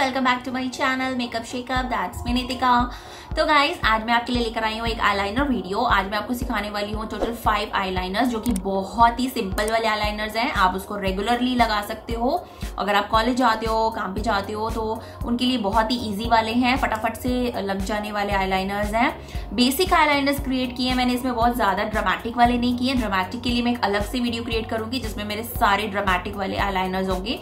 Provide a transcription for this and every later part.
Welcome back to my channel makeup shakeup, that's me Nitika. तो guys, आज मैं आपके लिए लेकर आई हूँ एक आईलाइनर वीडियो। आज मैं आपको सिखाने वाली हूँ टोटल 5 आईलाइनर्स, जो कि बहुत ही सिंपल वाले आईलाइनर्स हैं। आप उसको रेगुलरली लगा सकते हो। अगर आप कॉलेज जाते हो, काम पे जाते हो, तो उनके लिए बहुत ही ईजी वाले हैं, फटाफट से लग जाने वाले आईलाइनर्स हैं। बेसिक आईलाइनर्स क्रिएट किए हैं मैंने, इसमें बहुत ज्यादा ड्रामेटिक वाले नहीं किए। ड्रामेटिक के लिए मैं एक अलग से वीडियो क्रिएट करूंगी जिसमें मेरे सारे ड्रामेटिक वाले आईलाइनर्स होंगे।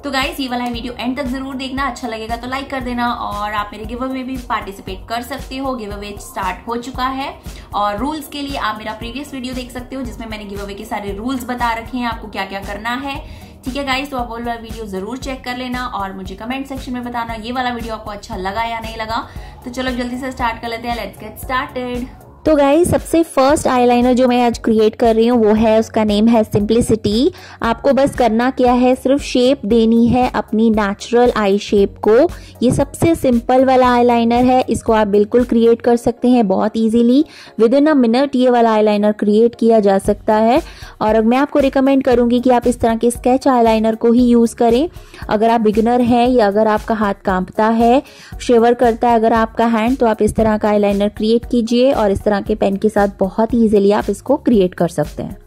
तो गाइस, ये वाला वीडियो एंड तक जरूर देखना। अच्छा लगेगा तो लाइक कर देना, और आप मेरे गिव अवे में भी पार्टिसिपेट कर सकते हो। गिव अवे स्टार्ट हो चुका है, और रूल्स के लिए आप मेरा प्रीवियस वीडियो देख सकते हो जिसमें मैंने गिव अवे के सारे रूल्स बता रखे हैं, आपको क्या क्या करना है। ठीक है गाइस, तो आप वो वाला वीडियो जरूर चेक कर लेना और मुझे कमेंट सेक्शन में बताना ये वाला वीडियो आपको अच्छा लगा या नहीं लगा। तो चलो जल्दी से स्टार्ट कर लेते हैं। Let's get started. तो गाइस, सबसे फर्स्ट आईलाइनर जो मैं आज क्रिएट कर रही हूँ वो है, उसका नेम है सिंप्लिसिटी। आपको बस करना क्या है, सिर्फ शेप देनी है अपनी नेचुरल आई शेप को। ये सबसे सिंपल वाला आईलाइनर है, इसको आप बिल्कुल क्रिएट कर सकते हैं बहुत easily. With in a minute ये वाला आईलाइनर क्रिएट किया जा सकता है। और मैं आपको रिकमेंड करूंगी कि आप इस तरह के स्केच आईलाइनर को ही यूज करें अगर आप बिगिनर हैं, या अगर आपका हाथ कांपता है, शिवर करता है अगर आपका हैंड, तो आप इस तरह का आईलाइनर क्रिएट कीजिए और इस तरह के पेन के साथ बहुत ही इजीली आप इसको क्रिएट कर सकते हैं।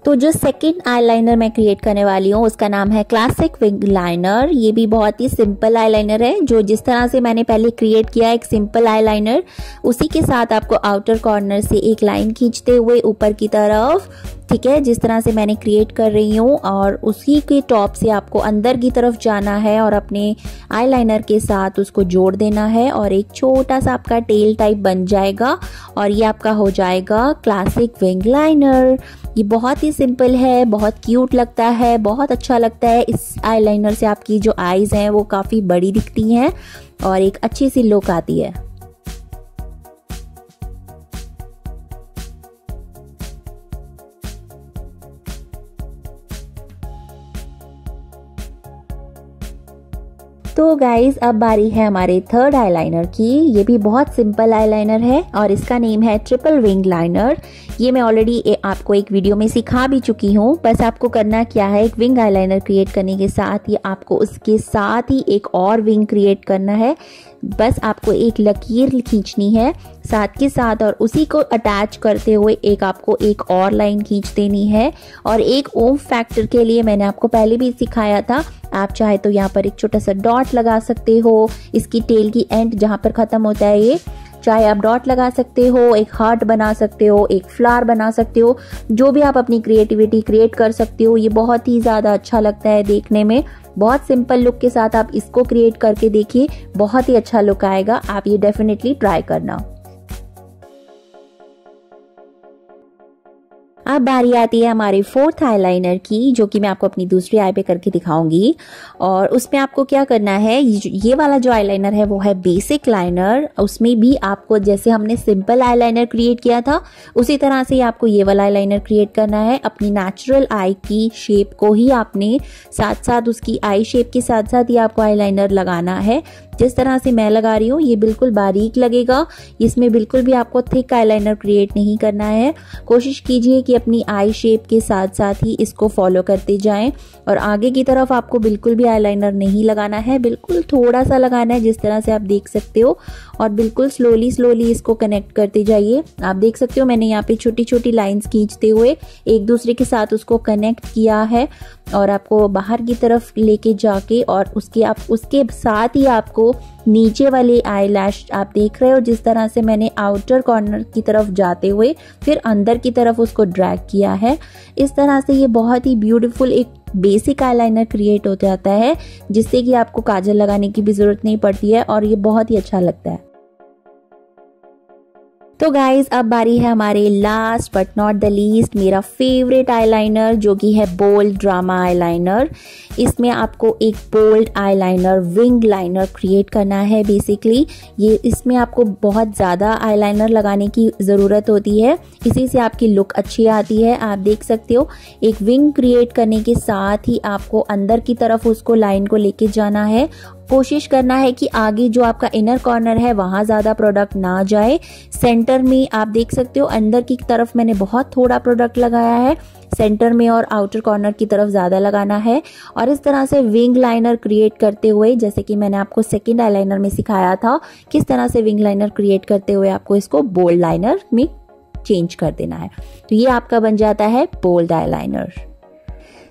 तो जो सेकंड आईलाइनर मैं क्रिएट करने वाली हूँ उसका नाम है क्लासिक विंग लाइनर। ये भी बहुत ही सिंपल आईलाइनर है, जो जिस तरह से मैंने पहले क्रिएट किया एक सिंपल आईलाइनर, उसी के साथ आपको आउटर कॉर्नर से एक लाइन खींचते हुए ऊपर की तरफ, ठीक है, जिस तरह से मैंने क्रिएट कर रही हूँ, और उसी के टॉप से आपको अंदर की तरफ जाना है और अपने आईलाइनर के साथ उसको जोड़ देना है, और एक छोटा सा आपका टेल टाइप बन जाएगा, और ये आपका हो जाएगा क्लासिक विंग लाइनर। ये बहुत ही सिंपल है, बहुत क्यूट लगता है, बहुत अच्छा लगता है। इस आईलाइनर से आपकी जो आईज हैं वो काफ़ी बड़ी दिखती हैं और एक अच्छी सी लुक आती है। तो गाइज, अब बारी है हमारे थर्ड आईलाइनर की। ये भी बहुत सिंपल आईलाइनर है और इसका नेम है ट्रिपल विंग लाइनर। ये मैं ऑलरेडी आपको एक वीडियो में सिखा भी चुकी हूँ। बस आपको करना क्या है, एक विंग आईलाइनर क्रिएट करने के साथ ही आपको उसके साथ ही एक और विंग क्रिएट करना है। बस आपको एक लकीर खींचनी है साथ के साथ, और उसी को अटैच करते हुए एक आपको एक और लाइन खींच देनी है। और एक ओम फैक्टर के लिए मैंने आपको पहले भी सिखाया था, आप चाहे तो यहाँ पर एक छोटा सा डॉट लगा सकते हो, इसकी टेल की एंड जहाँ पर खत्म होता है ये, चाहे आप डॉट लगा सकते हो, एक हार्ट बना सकते हो, एक फ्लावर बना सकते हो, जो भी आप अपनी क्रिएटिविटी क्रिएट कर सकते हो। ये बहुत ही ज़्यादा अच्छा लगता है देखने में। बहुत सिंपल लुक के साथ आप इसको क्रिएट करके देखिए, बहुत ही अच्छा लुक आएगा। आप ये डेफिनेटली ट्राई करना। अब बारी आती है हमारे फोर्थ आईलाइनर की, जो कि मैं आपको अपनी दूसरी आई पे करके दिखाऊंगी। और उसमें आपको क्या करना है, ये वाला जो आईलाइनर है वो है बेसिक लाइनर। उसमें भी आपको जैसे हमने सिंपल आईलाइनर क्रिएट किया था उसी तरह से आपको ये वाला आईलाइनर क्रिएट करना है। अपनी नेचुरल आई की शेप को ही आपने साथ साथ उसकी आई शेप के साथ साथ ही आपको आईलाइनर लगाना है। जिस तरह से मैं लगा रही हूँ ये बिल्कुल बारीक लगेगा, इसमें बिल्कुल भी आपको थिक आईलाइनर क्रिएट नहीं करना है। कोशिश कीजिए कि अपनी आई शेप के साथ साथ ही इसको फॉलो करते जाएं, और आगे की तरफ आपको बिल्कुल भी आईलाइनर नहीं लगाना है, बिल्कुल थोड़ा सा लगाना है, जिस तरह से आप देख सकते हो, और बिल्कुल स्लोली स्लोली इसको कनेक्ट करते जाइए। आप देख सकते हो मैंने यहाँ पे छोटी छोटी लाइंस खींचते हुए एक दूसरे के साथ उसको कनेक्ट किया है, और आपको बाहर की तरफ लेके जाके, और उसके साथ ही आपको नीचे वाली आई लैश आप देख रहे हो, जिस तरह से मैंने आउटर कॉर्नर की तरफ जाते हुए फिर अंदर की तरफ उसको ड्रैग किया है। इस तरह से ये बहुत ही ब्यूटीफुल एक बेसिक आईलाइनर क्रिएट हो जाता है, जिससे कि आपको काजल लगाने की भी जरूरत नहीं पड़ती है, और ये बहुत ही अच्छा लगता है। तो गाइज अब बारी है हमारे last but not the least मेरा फेवरेट आईलाइनर जो कि है बोल्ड ड्रामा आईलाइनर। इसमें आपको एक bold eyeliner wing liner create करना है। बेसिकली ये इसमें आपको बहुत ज़्यादा आईलाइनर लगाने की ज़रूरत होती है, इसी से आपकी लुक अच्छी आती है। आप देख सकते हो एक विंग क्रिएट करने के साथ ही आपको अंदर की तरफ उसको लाइन को लेके जाना है। कोशिश करना है कि आगे जो आपका इनर कॉर्नर है वहां ज्यादा प्रोडक्ट ना जाए। सेंटर में आप देख सकते हो अंदर की तरफ मैंने बहुत थोड़ा प्रोडक्ट लगाया है, सेंटर में और आउटर कॉर्नर की तरफ ज्यादा लगाना है। और इस तरह से विंग लाइनर क्रिएट करते हुए, जैसे कि मैंने आपको सेकंड आईलाइनर में सिखाया था किस तरह से विंग लाइनर क्रिएट करते हुए आपको इसको बोल्ड लाइनर में चेंज कर देना है। तो ये आपका बन जाता है बोल्ड आईलाइनर।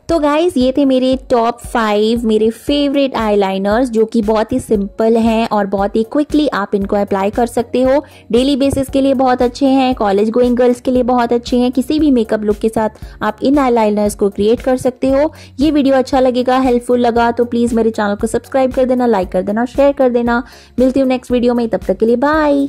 तो गाइज ये थे मेरे टॉप 5 मेरे फेवरेट आईलाइनर्स जो कि बहुत ही सिंपल हैं और बहुत ही क्विकली आप इनको अप्लाई कर सकते हो। डेली बेसिस के लिए बहुत अच्छे हैं, कॉलेज गोइंग गर्ल्स के लिए बहुत अच्छे हैं। किसी भी मेकअप लुक के साथ आप इन आईलाइनर्स को क्रिएट कर सकते हो। ये वीडियो अच्छा लगेगा, हेल्पफुल लगा तो प्लीज मेरे चैनल को सब्सक्राइब कर देना, लाइक कर देना, शेयर कर देना। मिलती हूँ नेक्स्ट वीडियो में, तब तक के लिए बाय।